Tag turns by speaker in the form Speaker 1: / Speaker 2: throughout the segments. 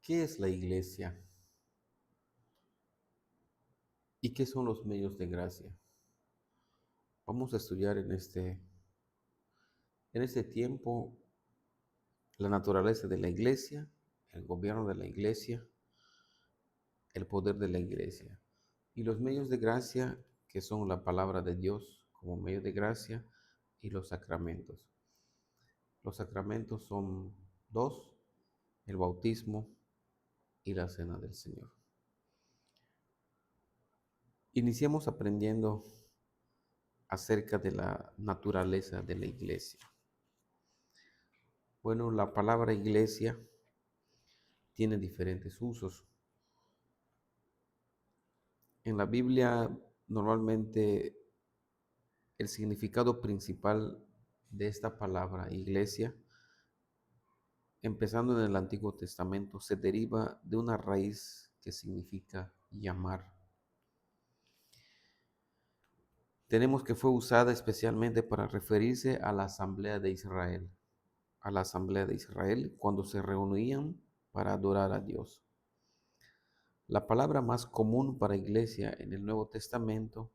Speaker 1: ¿Qué es la iglesia? ¿Y qué son los medios de gracia? Vamos a estudiar en este tiempo la naturaleza de la iglesia, el gobierno de la iglesia, el poder de la iglesia y los medios de gracia que son la palabra de Dios como medio de gracia y los sacramentos. Los sacramentos son dos: el bautismo y la cena del Señor. Iniciemos aprendiendo acerca de la naturaleza de la iglesia. Bueno, la palabra iglesia tiene diferentes usos. En la Biblia, normalmente el significado principal de esta palabra iglesia, empezando en el Antiguo Testamento, se deriva de una raíz que significa llamar. Tenemos que fue usada especialmente para referirse a la asamblea de Israel, cuando se reunían para adorar a Dios. La palabra más común para iglesia en el Nuevo Testamento,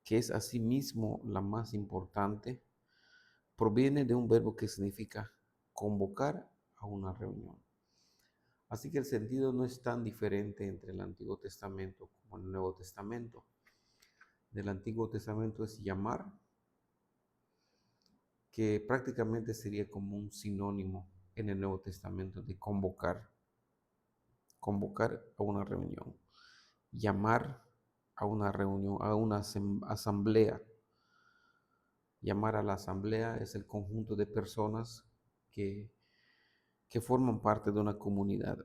Speaker 1: que es asimismo la más importante, proviene de un verbo que significa convocar a una reunión. Así que el sentido no es tan diferente entre el Antiguo Testamento como el Nuevo Testamento. Del Antiguo Testamento es llamar, que prácticamente sería como un sinónimo en el Nuevo Testamento de convocar a una reunión, llamar a una reunión, a una asamblea. Llamar a la asamblea es el conjunto de personas que forman parte de una comunidad.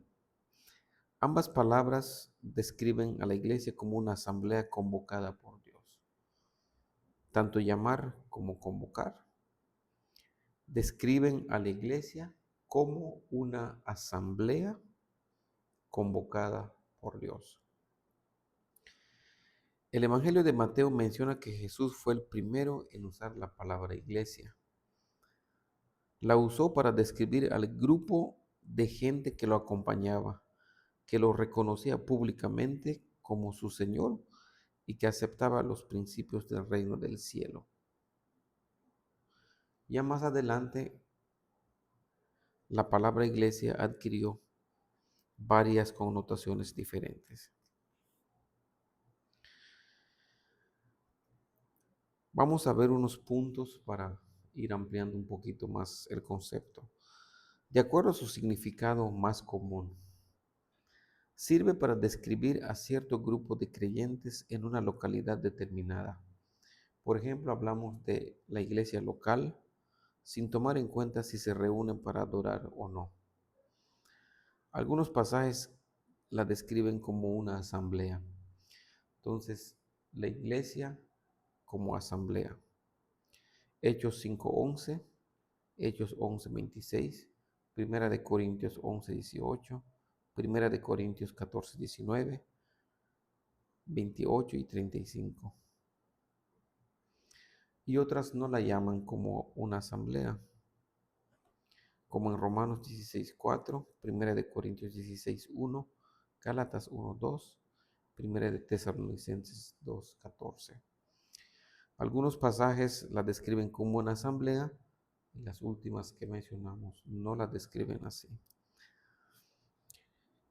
Speaker 1: Ambas palabras describen a la iglesia como una asamblea convocada por Dios. Tanto llamar como convocar describen a la iglesia como una asamblea convocada por Dios. El Evangelio de Mateo menciona que Jesús fue el primero en usar la palabra iglesia. La usó para describir al grupo de gente que lo acompañaba, que lo reconocía públicamente como su Señor y que aceptaba los principios del reino del cielo. Ya más adelante, la palabra iglesia adquirió varias connotaciones diferentes. Vamos a ver unos puntos para ir ampliando un poquito más el concepto. De acuerdo a su significado más común, sirve para describir a cierto grupo de creyentes en una localidad determinada. Por ejemplo, hablamos de la iglesia local, sin tomar en cuenta si se reúnen para adorar o no. Algunos pasajes la describen como una asamblea. Entonces, la iglesia como asamblea. Hechos 5:11, Hechos 11:26, Primera de Corintios 11:18, Primera de Corintios 14:19, 28 y 35. Y otras no la llaman como una asamblea, como en Romanos 16:4, Primera de Corintios 16:1, Gálatas 1:2, Primera de Tesalonicenses 2:14. Algunos pasajes la describen como una asamblea y las últimas que mencionamos no la describen así.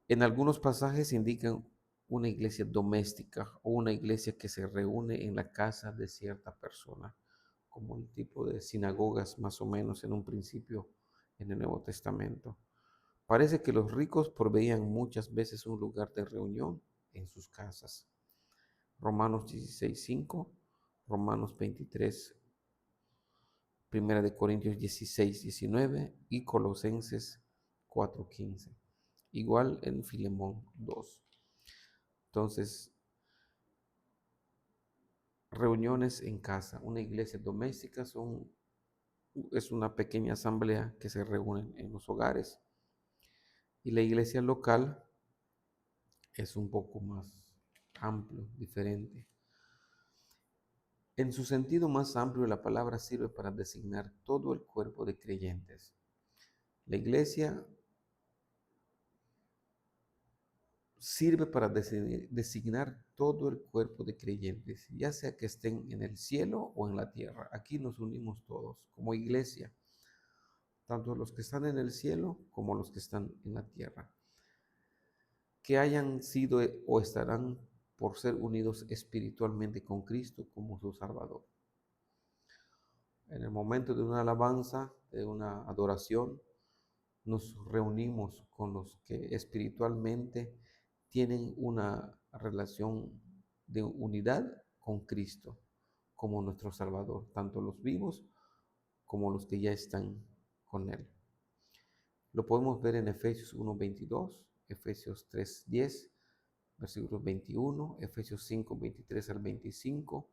Speaker 1: En algunos pasajes indican una iglesia doméstica o una iglesia que se reúne en la casa de cierta persona, como un tipo de sinagogas más o menos en un principio en el Nuevo Testamento. Parece que los ricos proveían muchas veces un lugar de reunión en sus casas. Romanos 16:5, Romanos 23, Primera de Corintios 16:19 y Colosenses 4:15. Igual en Filemón 2. Entonces, reuniones en casa, una iglesia doméstica es una pequeña asamblea que se reúne en los hogares. Y la iglesia local es un poco más amplio, diferente. En su sentido más amplio, la palabra sirve para designar todo el cuerpo de creyentes. La iglesia sirve para designar todo el cuerpo de creyentes, ya sea que estén en el cielo o en la tierra. Aquí nos unimos todos como iglesia, tanto los que están en el cielo como los que están en la tierra, que hayan sido o estarán por ser unidos espiritualmente con Cristo como su Salvador. En el momento de una alabanza, de una adoración, nos reunimos con los que espiritualmente tienen una relación de unidad con Cristo como nuestro Salvador, tanto los vivos como los que ya están con Él. Lo podemos ver en Efesios 1:22, Efesios 3:10, versículos 21, Efesios 5:23 al 25,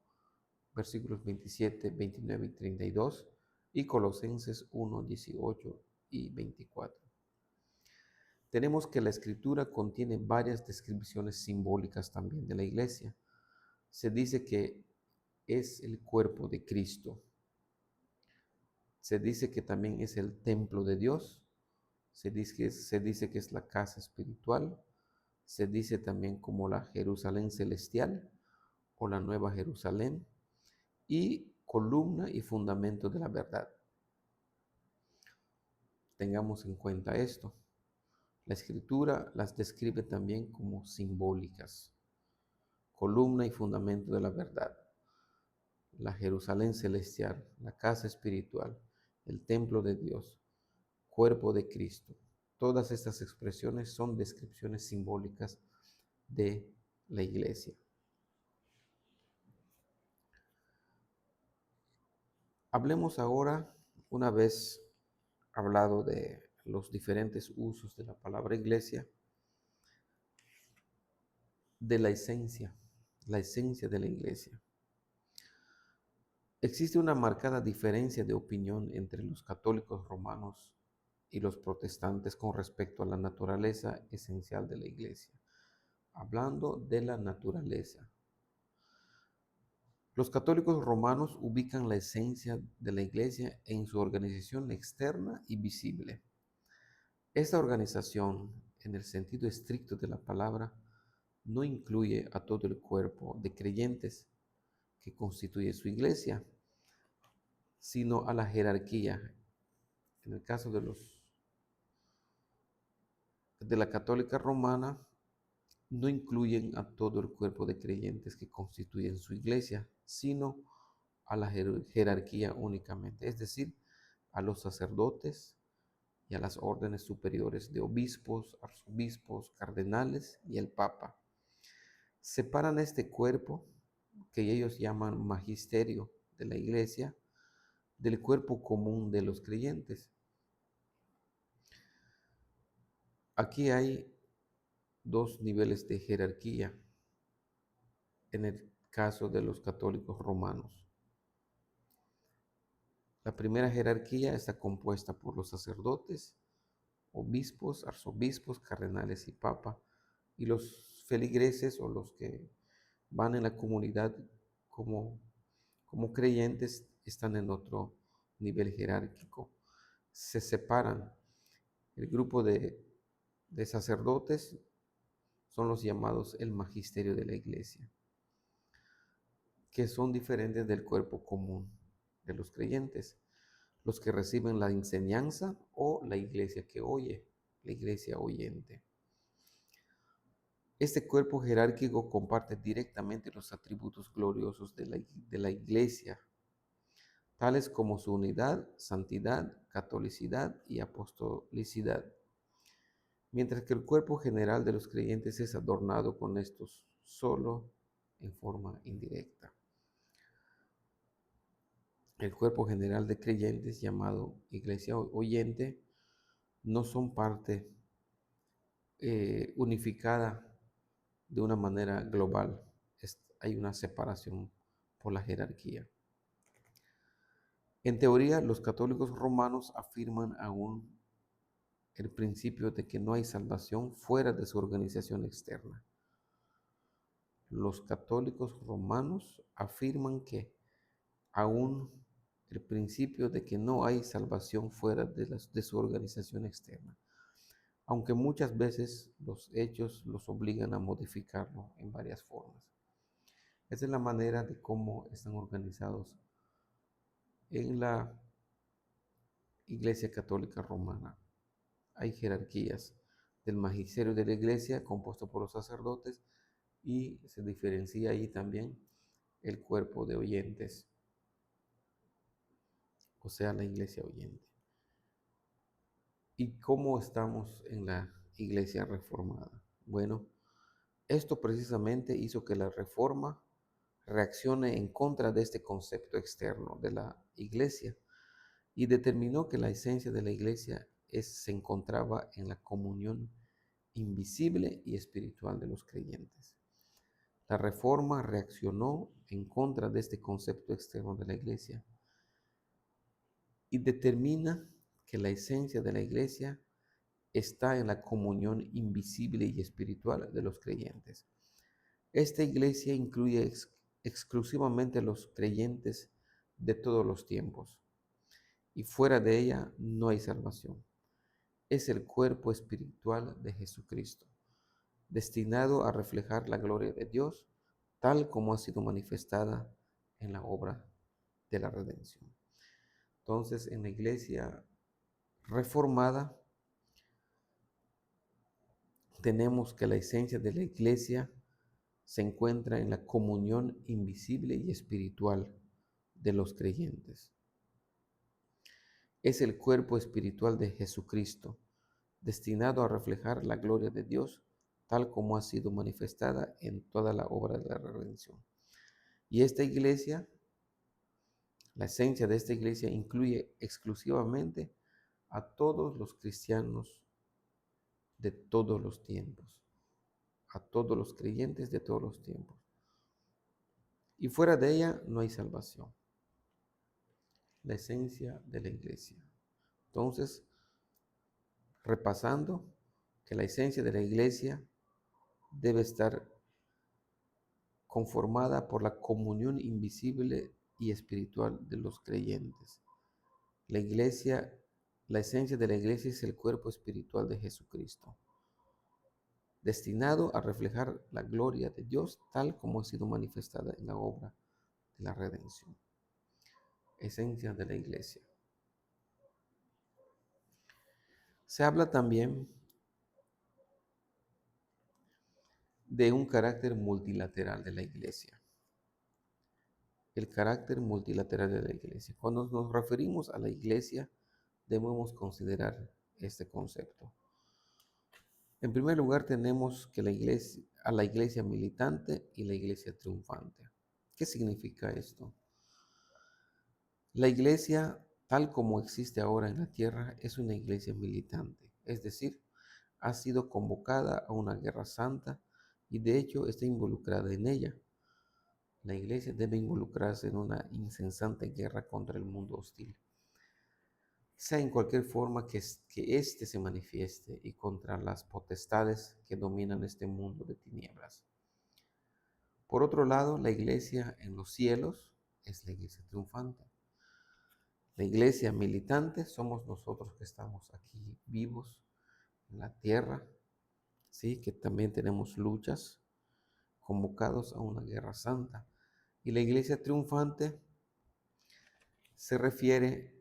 Speaker 1: versículos 27, 29 y 32, y Colosenses 1:18 y 24. Tenemos que la escritura contiene varias descripciones simbólicas también de la iglesia. Se dice que es el cuerpo de Cristo. Se dice que también es el templo de Dios. Se dice que es la casa espiritual. Se dice también como la Jerusalén celestial o la Nueva Jerusalén. Y columna y fundamento de la verdad. Tengamos en cuenta esto. La escritura las describe también como simbólicas. Columna y fundamento de la verdad. La Jerusalén celestial, la casa espiritual, el templo de Dios, cuerpo de Cristo. Todas estas expresiones son descripciones simbólicas de la iglesia. Hablemos ahora, una vez hablado de los diferentes usos de la palabra iglesia, de la esencia de la iglesia. Existe una marcada diferencia de opinión entre los católicos romanos y los protestantes con respecto a la naturaleza esencial de la iglesia. Hablando de la naturaleza. Los católicos romanos ubican la esencia de la iglesia en su organización externa y visible. Esta organización, en el sentido estricto de la palabra, no incluye a todo el cuerpo de creyentes que constituye su iglesia, sino a la jerarquía. En el caso de la católica romana, no incluyen a todo el cuerpo de creyentes que constituyen su iglesia, sino a la jerarquía únicamente, es decir, a los sacerdotes y a las órdenes superiores de obispos, arzobispos, cardenales y el papa. Separan este cuerpo, que ellos llaman magisterio de la iglesia, del cuerpo común de los creyentes. Aquí hay dos niveles de jerarquía en el caso de los católicos romanos. La primera jerarquía está compuesta por los sacerdotes, obispos, arzobispos, cardenales y papa, y los feligreses o los que van en la comunidad como creyentes están en otro nivel jerárquico. Se separan. El grupo de sacerdotes son los llamados el magisterio de la iglesia, que son diferentes del cuerpo común de los creyentes, los que reciben la enseñanza o la iglesia que oye, la iglesia oyente. Este cuerpo jerárquico comparte directamente los atributos gloriosos de la iglesia, tales como su unidad, santidad, catolicidad y apostolicidad, mientras que el cuerpo general de los creyentes es adornado con estos solo en forma indirecta. El cuerpo general de creyentes, llamado iglesia oyente, no son parte unificada de una manera global. Hay una separación por la jerarquía. En teoría, los católicos romanos afirman aún el principio de que no hay salvación fuera de su organización externa. Los católicos romanos afirman que aún el principio de que no hay salvación fuera de su organización externa. aunque muchas veces los hechos los obligan a modificarlo en varias formas. Esa es la manera de cómo están organizados en la Iglesia Católica Romana. Hay jerarquías del magisterio de la Iglesia compuesto por los sacerdotes y se diferencia ahí también el cuerpo de oyentes, o sea, la Iglesia oyente. ¿Y cómo estamos en la Iglesia reformada? Bueno, esto precisamente hizo que la Reforma reaccione en contra de este concepto externo de la Iglesia y determinó que la esencia de la Iglesia se encontraba en la comunión invisible y espiritual de los creyentes. La Reforma reaccionó en contra de este concepto externo de la Iglesia y determina que la esencia de la Iglesia está en la comunión invisible y espiritual de los creyentes. Esta Iglesia incluye exclusivamente a los creyentes de todos los tiempos y fuera de ella no hay salvación. Es el cuerpo espiritual de Jesucristo, destinado a reflejar la gloria de Dios tal como ha sido manifestada en la obra de la redención. Entonces, en la Iglesia reformada, tenemos que la esencia de la Iglesia se encuentra en la comunión invisible y espiritual de los creyentes. Es el cuerpo espiritual de Jesucristo, destinado a reflejar la gloria de Dios, tal como ha sido manifestada en toda la obra de la redención. Y esta iglesia, la esencia de esta iglesia incluye exclusivamente a todos los cristianos de todos los tiempos, a todos los creyentes de todos los tiempos. Y fuera de ella no hay salvación. La esencia de la iglesia. Entonces, repasando que la esencia de la iglesia debe estar conformada por la comunión invisible y espiritual de los creyentes. La iglesia, la esencia de la iglesia es el cuerpo espiritual de Jesucristo, destinado a reflejar la gloria de Dios tal como ha sido manifestada en la obra de la redención. Esencia de la iglesia. Se habla también de un carácter multilateral de la iglesia. El carácter multilateral de la iglesia. Cuando nos referimos a la iglesia, debemos considerar este concepto. En primer lugar, tenemos que a la iglesia militante y la iglesia triunfante. ¿Qué significa esto? La iglesia, tal como existe ahora en la tierra, es una iglesia militante, es decir, ha sido convocada a una guerra santa y de hecho está involucrada en ella. La iglesia debe involucrarse en una incesante guerra contra el mundo hostil, sea en cualquier forma que éste se manifieste y contra las potestades que dominan este mundo de tinieblas. Por otro lado, la iglesia en los cielos es la iglesia triunfante. La iglesia militante somos nosotros que estamos aquí vivos en la tierra, ¿sí? Que también tenemos luchas, convocados a una guerra santa. Y la iglesia triunfante se refiere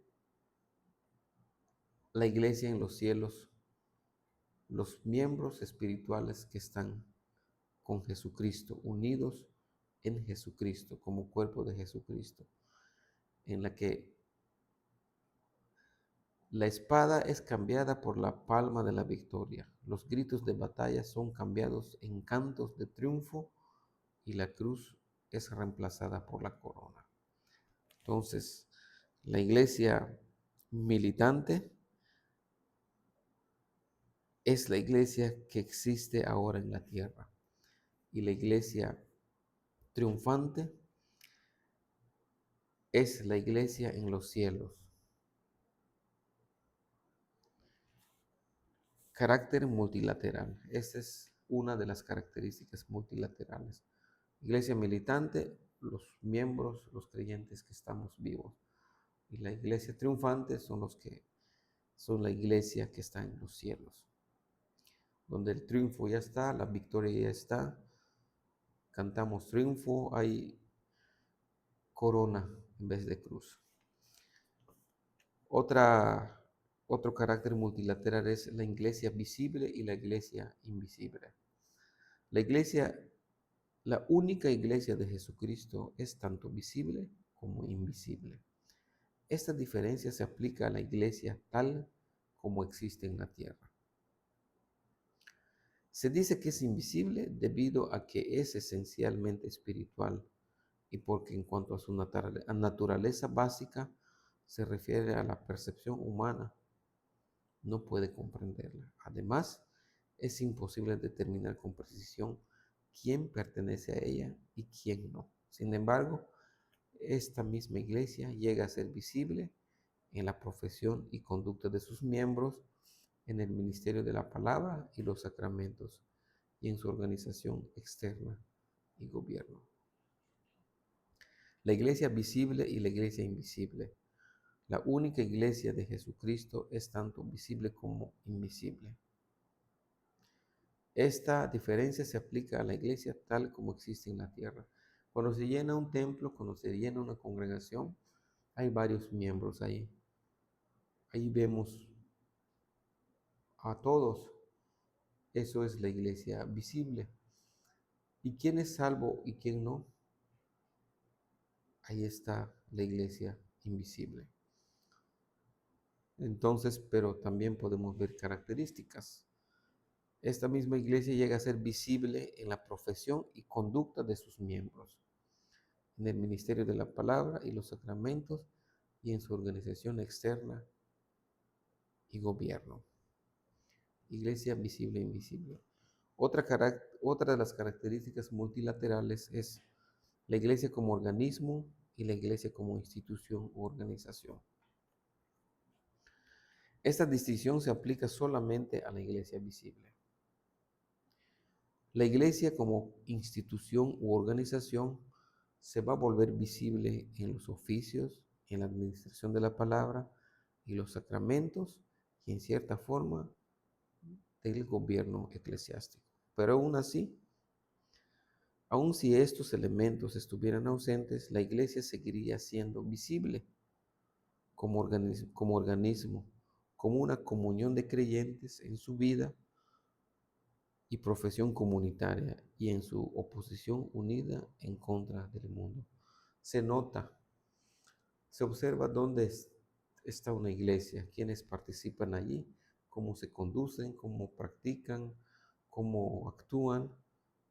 Speaker 1: a la iglesia en los cielos, los miembros espirituales que están con Jesucristo, unidos en Jesucristo, como cuerpo de Jesucristo, en la que la espada es cambiada por la palma de la victoria, los gritos de batalla son cambiados en cantos de triunfo y la cruz es reemplazada por la corona. Entonces, la iglesia militante es la iglesia que existe ahora en la tierra y la iglesia triunfante es la iglesia en los cielos. Carácter multilateral. Esta es una de las características multilaterales. Iglesia militante, los miembros, los creyentes que estamos vivos. Y la iglesia triunfante son los que son la iglesia que está en los cielos. donde el triunfo ya está, la victoria ya está. Cantamos triunfo, hay corona en vez de cruz. Otro carácter multilateral es la iglesia visible y la iglesia invisible. La iglesia, la única iglesia de Jesucristo es tanto visible como invisible. Esta diferencia se aplica a la iglesia tal como existe en la tierra. Se dice que es invisible debido a que es esencialmente espiritual y porque en cuanto a su naturaleza básica se refiere a la percepción humana, no puede comprenderla. Además, es imposible determinar con precisión quién pertenece a ella y quién no. Sin embargo, esta misma iglesia llega a ser visible en la profesión y conducta de sus miembros, en el ministerio de la palabra y los sacramentos, y en su organización externa y gobierno. La iglesia visible y la iglesia invisible. La única iglesia de Jesucristo es tanto visible como invisible. Esta diferencia se aplica a la iglesia tal como existe en la tierra. Cuando se llena un templo, cuando se llena una congregación, hay varios miembros ahí. Ahí vemos a todos. Eso es la iglesia visible. ¿Y quién es salvo y quién no? Ahí está la iglesia invisible. Entonces, pero también podemos ver características. Esta misma iglesia llega a ser visible en la profesión y conducta de sus miembros, en el ministerio de la palabra y los sacramentos y en su organización externa y gobierno. Iglesia visible e invisible. Otra de las características multilaterales es la iglesia como organismo y la iglesia como institución u organización. Esta distinción se aplica solamente a la iglesia visible. La iglesia como institución u organización se va a volver visible en los oficios, en la administración de la palabra y los sacramentos y en cierta forma del gobierno eclesiástico. Pero aún así, aun si estos elementos estuvieran ausentes, la iglesia seguiría siendo visible como organismo, como una comunión de creyentes en su vida y profesión comunitaria y en su oposición unida en contra del mundo. Se nota, se observa dónde está una iglesia, quiénes participan allí, cómo se conducen, cómo practican, cómo actúan,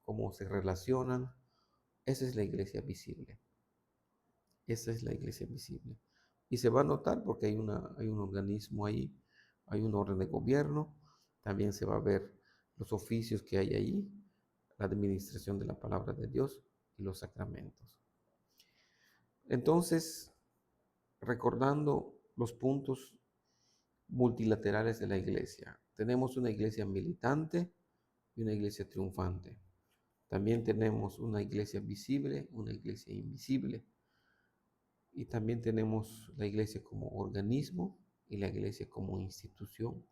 Speaker 1: cómo se relacionan. Esa es la iglesia visible. Esa es la iglesia visible. Y se va a notar porque hay un organismo ahí, hay un orden de gobierno, también se va a ver los oficios que hay ahí, la administración de la palabra de Dios y los sacramentos. Entonces, recordando los puntos multilaterales de la iglesia, tenemos una iglesia militante y una iglesia triunfante. También tenemos una iglesia visible, una iglesia invisible. Y también tenemos la iglesia como organismo y la iglesia como institución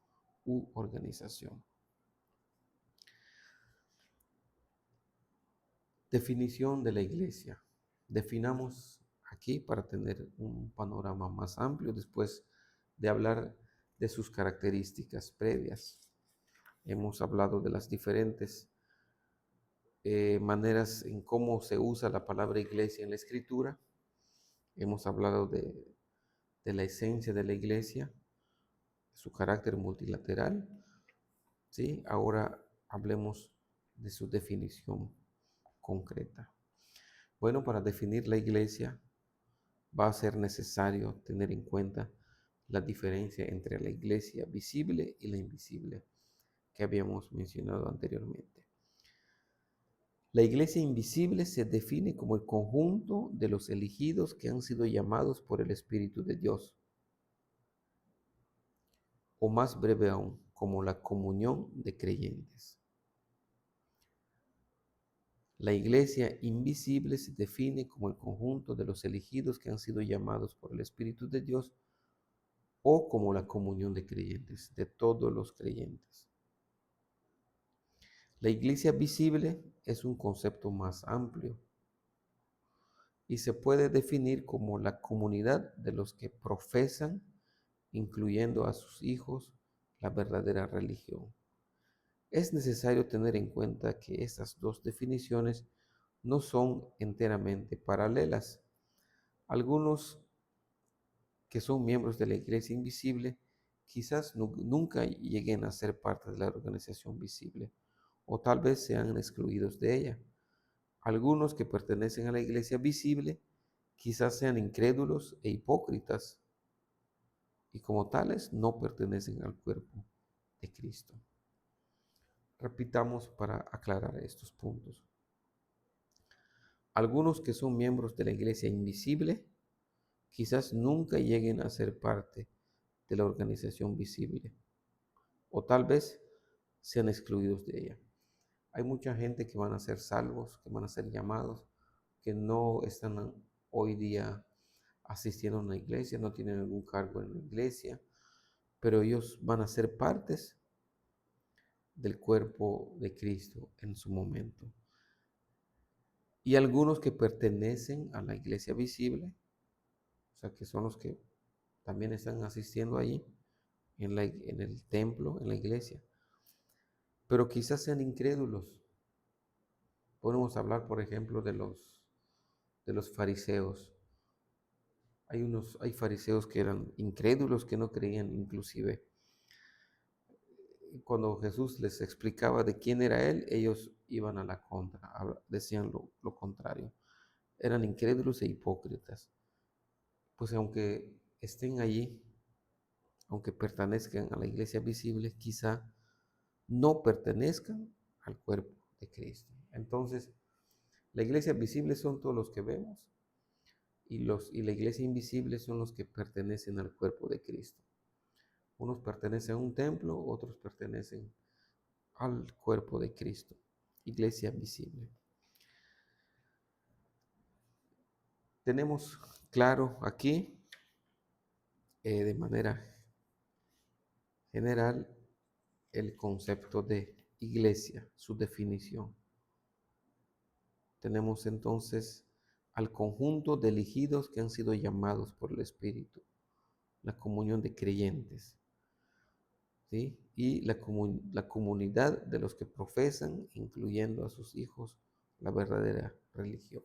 Speaker 1: u organización. Definición de la iglesia. Definamos aquí para tener un panorama más amplio después de hablar de sus características previas. Hemos hablado de las diferentes maneras en cómo se usa la palabra iglesia en la escritura. Hemos hablado de la esencia de la iglesia, su carácter multilateral. ¿Sí? Ahora hablemos de su definición concreta. Bueno, para definir la iglesia va a ser necesario tener en cuenta la diferencia entre la iglesia visible y la invisible que habíamos mencionado anteriormente. La iglesia invisible se define como el conjunto de los elegidos que han sido llamados por el Espíritu de Dios, o más breve aún, como la comunión de creyentes. La iglesia invisible se define como el conjunto de los elegidos que han sido llamados por el Espíritu de Dios o como la comunión de creyentes, de todos los creyentes. La iglesia visible es un concepto más amplio y se puede definir como la comunidad de los que profesan, incluyendo a sus hijos, la verdadera religión. Es necesario tener en cuenta que estas dos definiciones no son enteramente paralelas. Algunos que son miembros de la iglesia invisible quizás nunca lleguen a ser parte de la organización visible o tal vez sean excluidos de ella. Algunos que pertenecen a la iglesia visible quizás sean incrédulos e hipócritas y como tales no pertenecen al cuerpo de Cristo. Repitamos para aclarar estos puntos. Algunos que son miembros de la iglesia invisible quizás nunca lleguen a ser parte de la organización visible o tal vez sean excluidos de ella. Hay mucha gente que van a ser salvos, que van a ser llamados, que no están hoy día asistiendo a una iglesia, no tienen algún cargo en la iglesia, pero ellos van a ser partes del cuerpo de Cristo en su momento. Y algunos que pertenecen a la iglesia visible, o sea, que son los que también están asistiendo allí, en el templo, en la iglesia, pero quizás sean incrédulos. Podemos hablar, por ejemplo, de los fariseos. Hay fariseos que eran incrédulos, que no creían inclusive. Cuando Jesús les explicaba de quién era Él, ellos iban a la contra, decían lo contrario. Eran incrédulos e hipócritas. Pues aunque estén allí, aunque pertenezcan a la iglesia visible, quizá no pertenezcan al cuerpo de Cristo. Entonces, la iglesia visible son todos los que vemos y la iglesia invisible son los que pertenecen al cuerpo de Cristo. Unos pertenecen a un templo, otros pertenecen al cuerpo de Cristo. Iglesia visible. Tenemos claro aquí, de manera general, el concepto de iglesia, su definición. Tenemos entonces al conjunto de elegidos que han sido llamados por el Espíritu, la comunión de creyentes, ¿sí? Y la comunidad de los que profesan, incluyendo a sus hijos, la verdadera religión.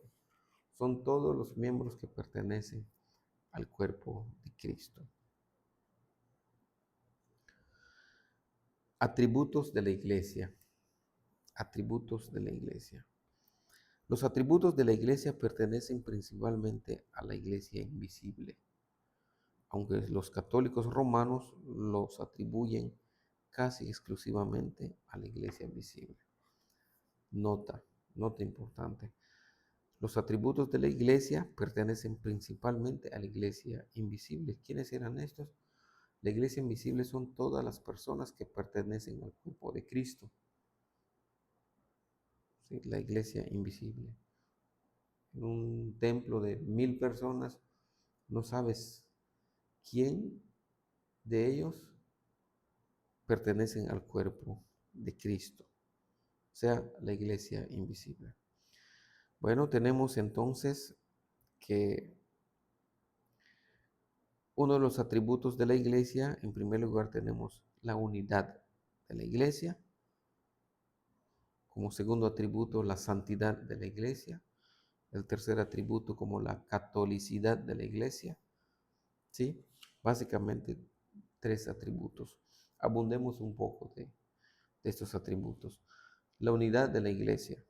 Speaker 1: Son todos los miembros que pertenecen al cuerpo de Cristo. Atributos de la iglesia. Atributos de la iglesia. Los atributos de la iglesia pertenecen principalmente a la iglesia invisible, aunque los católicos romanos los atribuyen casi exclusivamente a la iglesia visible. Nota importante. Los atributos de la iglesia pertenecen principalmente a la iglesia invisible. ¿Quiénes eran estos? La iglesia invisible son todas las personas que pertenecen al cuerpo de Cristo. ¿Sí? La iglesia invisible. En un templo de 1000 personas, no sabes quién de ellos pertenecen al cuerpo de Cristo, o sea, la iglesia invisible. Bueno, tenemos entonces que uno de los atributos de la iglesia, en primer lugar tenemos la unidad de la iglesia, como segundo atributo la santidad de la iglesia, el tercer atributo como la catolicidad de la iglesia, ¿sí? Básicamente 3 atributos. Abundemos un poco de estos atributos. La unidad de la iglesia.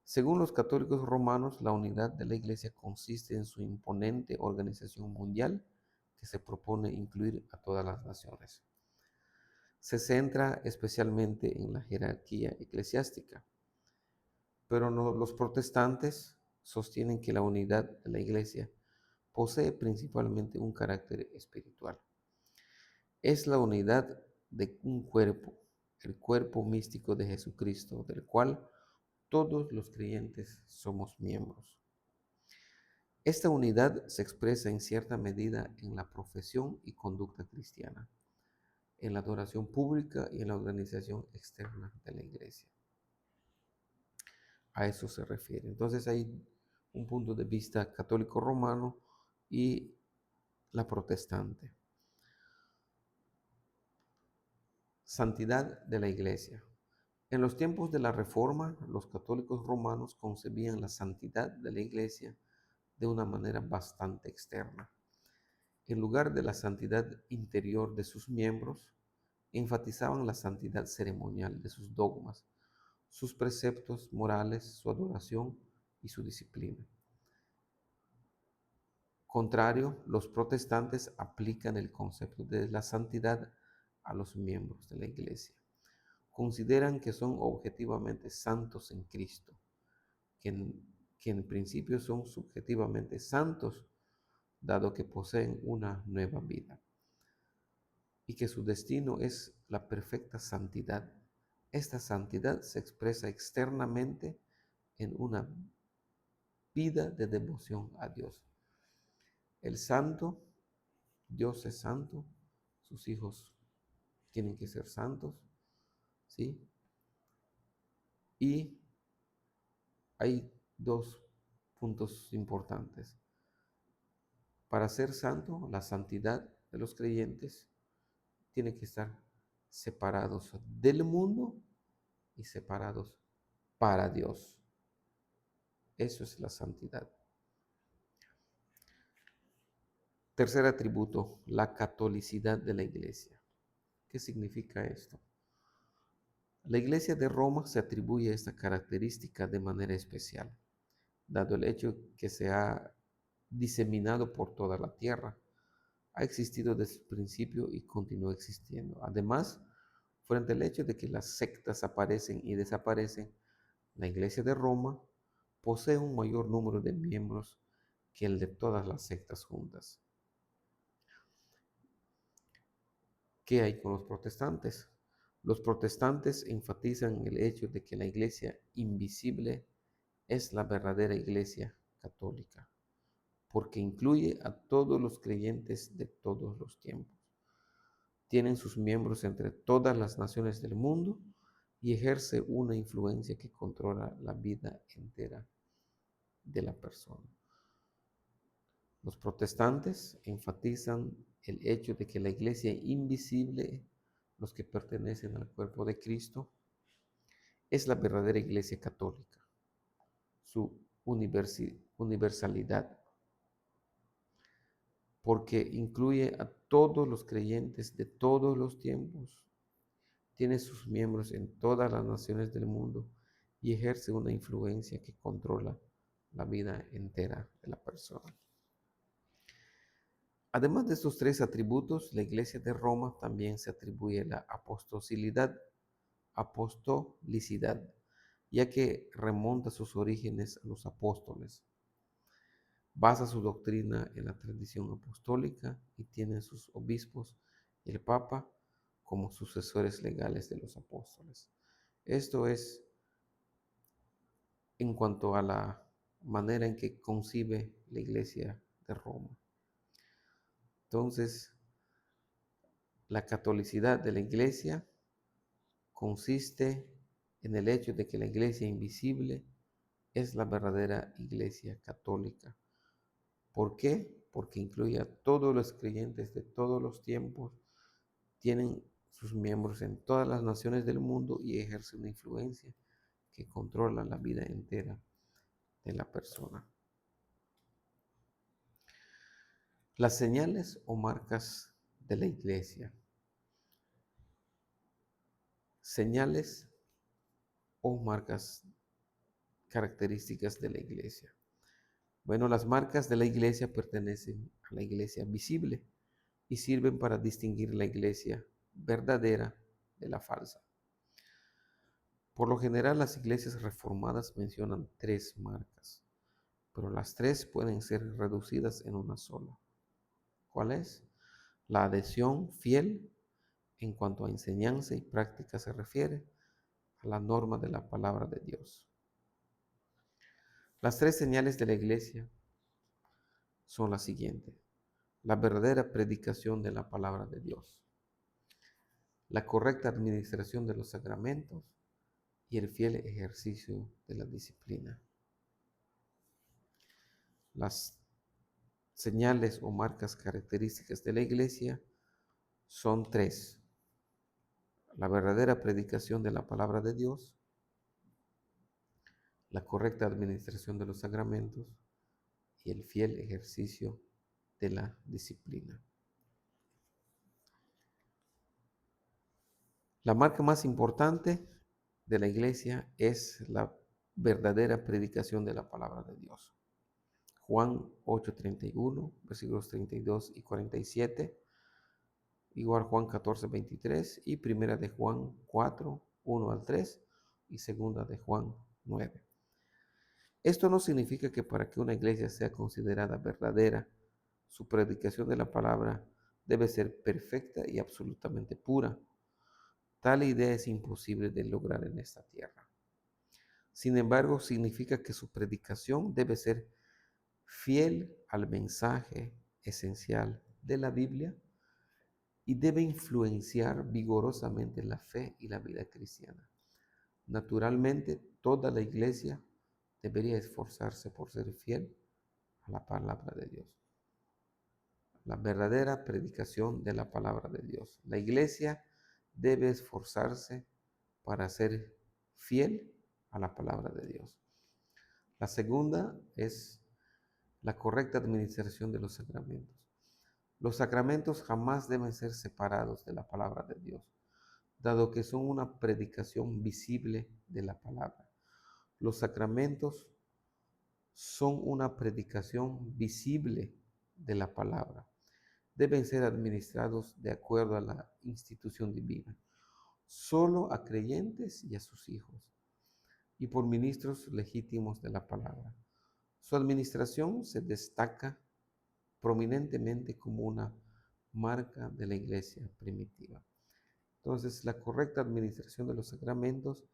Speaker 1: Según los católicos romanos, la unidad de la iglesia consiste en su imponente organización mundial que se propone incluir a todas las naciones. Se centra especialmente en la jerarquía eclesiástica, pero los protestantes sostienen que la unidad de la iglesia posee principalmente un carácter espiritual. Es la unidad de un cuerpo, el cuerpo místico de Jesucristo, del cual todos los creyentes somos miembros. Esta unidad se expresa en cierta medida en la profesión y conducta cristiana. en la adoración pública y en la organización externa de la iglesia. A eso se refiere. Entonces hay un punto de vista católico romano y la protestante. Santidad de la iglesia. En los tiempos de la Reforma, los católicos romanos concebían la santidad de la iglesia de una manera bastante externa. En lugar de la santidad interior de sus miembros, enfatizaban la santidad ceremonial de sus dogmas, sus preceptos morales, su adoración y su disciplina. Contrario, los protestantes aplican el concepto de la santidad a los miembros de la iglesia. Consideran que son objetivamente santos en Cristo, que en principio son subjetivamente santos, dado que poseen una nueva vida, y que su destino es la perfecta santidad. Esta santidad se expresa externamente en una vida de devoción a Dios. El santo, Dios es santo, sus hijos tienen que ser santos, ¿sí? Y hay dos puntos importantes. Para ser santo, la santidad de los creyentes tiene que estar separados del mundo y separados para Dios. Eso es la santidad. Tercer atributo, la catolicidad de la iglesia. ¿Qué significa esto? La iglesia de Roma se atribuye esta característica de manera especial, dado el hecho que se ha diseminado por toda la tierra. Ha existido desde el principio y continúa existiendo. Además, frente al hecho de que las sectas aparecen y desaparecen, la iglesia de Roma posee un mayor número de miembros que el de todas las sectas juntas. ¿Qué hay con los protestantes? Los protestantes enfatizan el hecho de que la iglesia invisible es la verdadera iglesia católica, porque incluye a todos los creyentes de todos los tiempos. Tienen sus miembros entre todas las naciones del mundo y ejerce una influencia que controla la vida entera de la persona. Los protestantes enfatizan el hecho de que la iglesia invisible, los que pertenecen al cuerpo de Cristo, es la verdadera iglesia católica, su universalidad, porque incluye a todos los creyentes de todos los tiempos, tiene sus miembros en todas las naciones del mundo y ejerce una influencia que controla la vida entera de la persona. Además de estos tres atributos, la Iglesia de Roma también se atribuye la apostolicidad, ya que remonta sus orígenes a los apóstoles. Basa su doctrina en la tradición apostólica y tiene sus obispos y el Papa como sucesores legales de los apóstoles. Esto es en cuanto a la manera en que concibe la Iglesia de Roma. Entonces, la catolicidad de la Iglesia consiste en el hecho de que la Iglesia invisible es la verdadera Iglesia católica. ¿Por qué? Porque incluye a todos los creyentes de todos los tiempos, tienen sus miembros en todas las naciones del mundo y ejerce una influencia que controla la vida entera de la persona. Las señales o marcas de la iglesia. Señales o marcas características de la iglesia. Bueno, las marcas de la iglesia pertenecen a la iglesia visible y sirven para distinguir la iglesia verdadera de la falsa. Por lo general, las iglesias reformadas mencionan tres marcas, pero las tres pueden ser reducidas en una sola. ¿Cuál es? La adhesión fiel en cuanto a enseñanza y práctica se refiere a la norma de la palabra de Dios. Las tres señales de la iglesia son las siguientes. La verdadera predicación de la palabra de Dios. la correcta administración de los sacramentos y el fiel ejercicio de la disciplina. Las señales o marcas características de la iglesia son tres: la verdadera predicación de la palabra de Dios, la correcta administración de los sacramentos y el fiel ejercicio de la disciplina. La marca más importante de la iglesia es la verdadera predicación de la palabra de Dios. Juan 8:31, versículos 32 y 47, igual Juan 14:23 y primera de Juan 4, 1 al 3 y segunda de Juan 9. Esto no significa que para que una iglesia sea considerada verdadera, su predicación de la palabra debe ser perfecta y absolutamente pura. Tal idea es imposible de lograr en esta tierra. Sin embargo, significa que su predicación debe ser fiel al mensaje esencial de la Biblia y debe influenciar vigorosamente la fe y la vida cristiana. Naturalmente, toda la iglesia debería esforzarse por ser fiel a la palabra de Dios. La verdadera predicación de la palabra de Dios. La iglesia debe esforzarse para ser fiel a la palabra de Dios. La segunda es la correcta administración de los sacramentos. Los sacramentos jamás deben ser separados de la palabra de Dios, dado que son una predicación visible de la palabra. Los sacramentos son una predicación visible de la palabra. Deben ser administrados de acuerdo a la institución divina, solo a creyentes y a sus hijos, y por ministros legítimos de la palabra. Su administración se destaca prominentemente como una marca de la iglesia primitiva. Entonces, la correcta administración de los sacramentos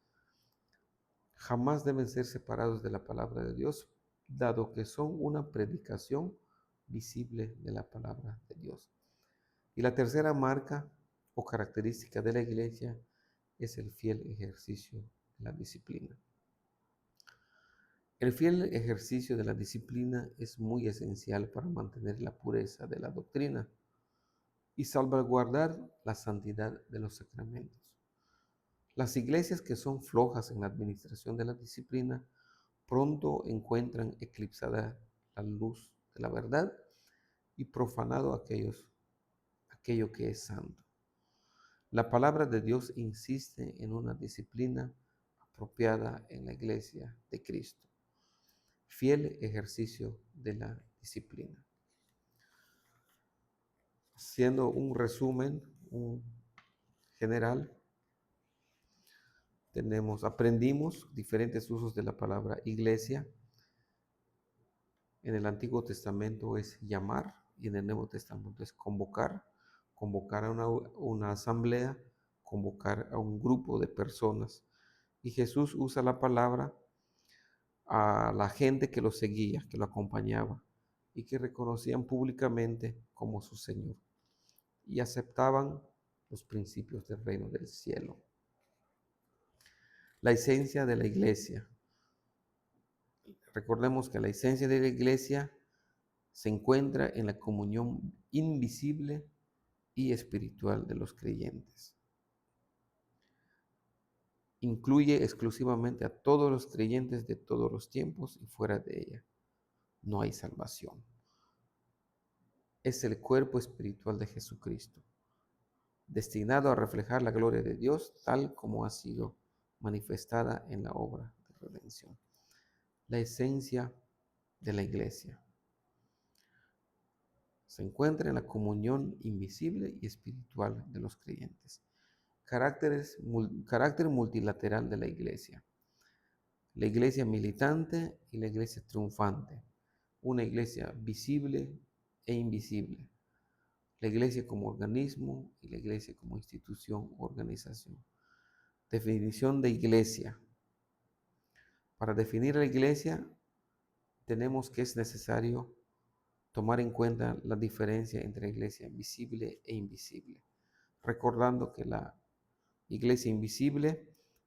Speaker 1: jamás deben ser separados de la palabra de Dios, dado que son una predicación visible de la palabra de Dios. Y la tercera marca o característica de la iglesia es el fiel ejercicio de la disciplina. El fiel ejercicio de la disciplina es muy esencial para mantener la pureza de la doctrina y salvaguardar la santidad de los sacramentos. Las iglesias que son flojas en la administración de la disciplina pronto encuentran eclipsada la luz de la verdad y profanado aquello que es santo. La palabra de Dios insiste en una disciplina apropiada en la iglesia de Cristo. Fiel ejercicio de la disciplina. Haciendo un resumen general, aprendimos diferentes usos de la palabra iglesia. En el Antiguo Testamento es llamar y en el Nuevo Testamento es convocar a una asamblea, convocar a un grupo de personas. Y Jesús usa la palabra a la gente que lo seguía, que lo acompañaba y que reconocían públicamente como su Señor y aceptaban los principios del reino del cielo. La esencia de la iglesia. Recordemos que la esencia de la iglesia se encuentra en la comunión invisible y espiritual de los creyentes. Incluye exclusivamente a todos los creyentes de todos los tiempos y fuera de ella no hay salvación. Es el cuerpo espiritual de Jesucristo, destinado a reflejar la gloria de Dios tal como ha sido manifestada en la obra de redención. La esencia de la iglesia se encuentra en la comunión invisible y espiritual de los creyentes. Carácter multilateral de la iglesia. La iglesia militante y la iglesia triunfante. Una iglesia visible e invisible. La iglesia como organismo y la iglesia como institución o organización. Definición de iglesia. Para definir la iglesia, tenemos que es necesario tomar en cuenta la diferencia entre iglesia visible e invisible, recordando que la Iglesia invisible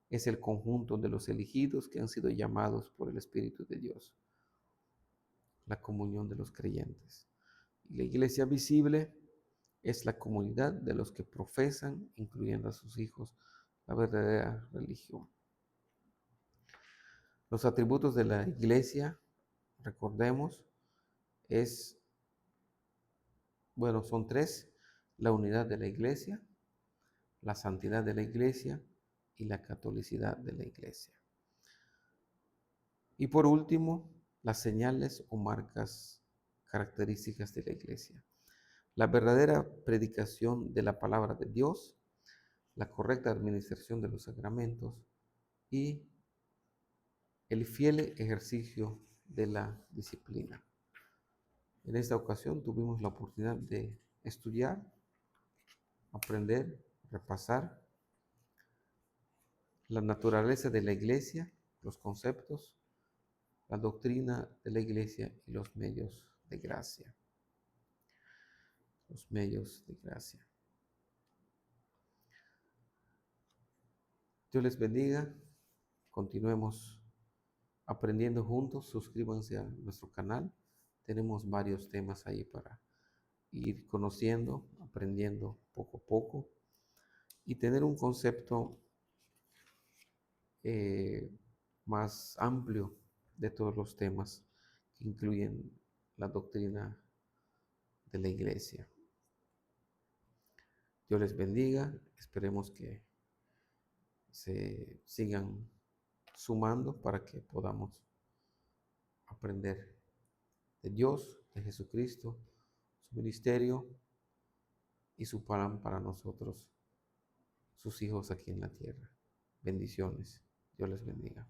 Speaker 1: es el conjunto de los elegidos que han sido llamados por el Espíritu de Dios, la comunión de los creyentes. Y la iglesia visible es la comunidad de los que profesan, incluyendo a sus hijos, la verdadera religión. Los atributos de la iglesia, recordemos, son tres: la unidad de la iglesia, la santidad de la iglesia y la catolicidad de la iglesia. Y por último, las señales o marcas características de la iglesia. La verdadera predicación de la palabra de Dios, la correcta administración de los sacramentos y el fiel ejercicio de la disciplina. En esta ocasión tuvimos la oportunidad de estudiar, aprender, repasar la naturaleza de la iglesia, los conceptos, la doctrina de la iglesia y los medios de gracia. Los medios de gracia. Dios les bendiga. Continuemos aprendiendo juntos. Suscríbanse a nuestro canal. Tenemos varios temas ahí para ir conociendo, aprendiendo poco a poco y tener un concepto más amplio de todos los temas que incluyen la doctrina de la iglesia. Dios les bendiga. Esperemos que se sigan sumando para que podamos aprender de Dios, de Jesucristo, su ministerio y su plan para nosotros, sus hijos aquí en la tierra. Bendiciones. Dios les bendiga.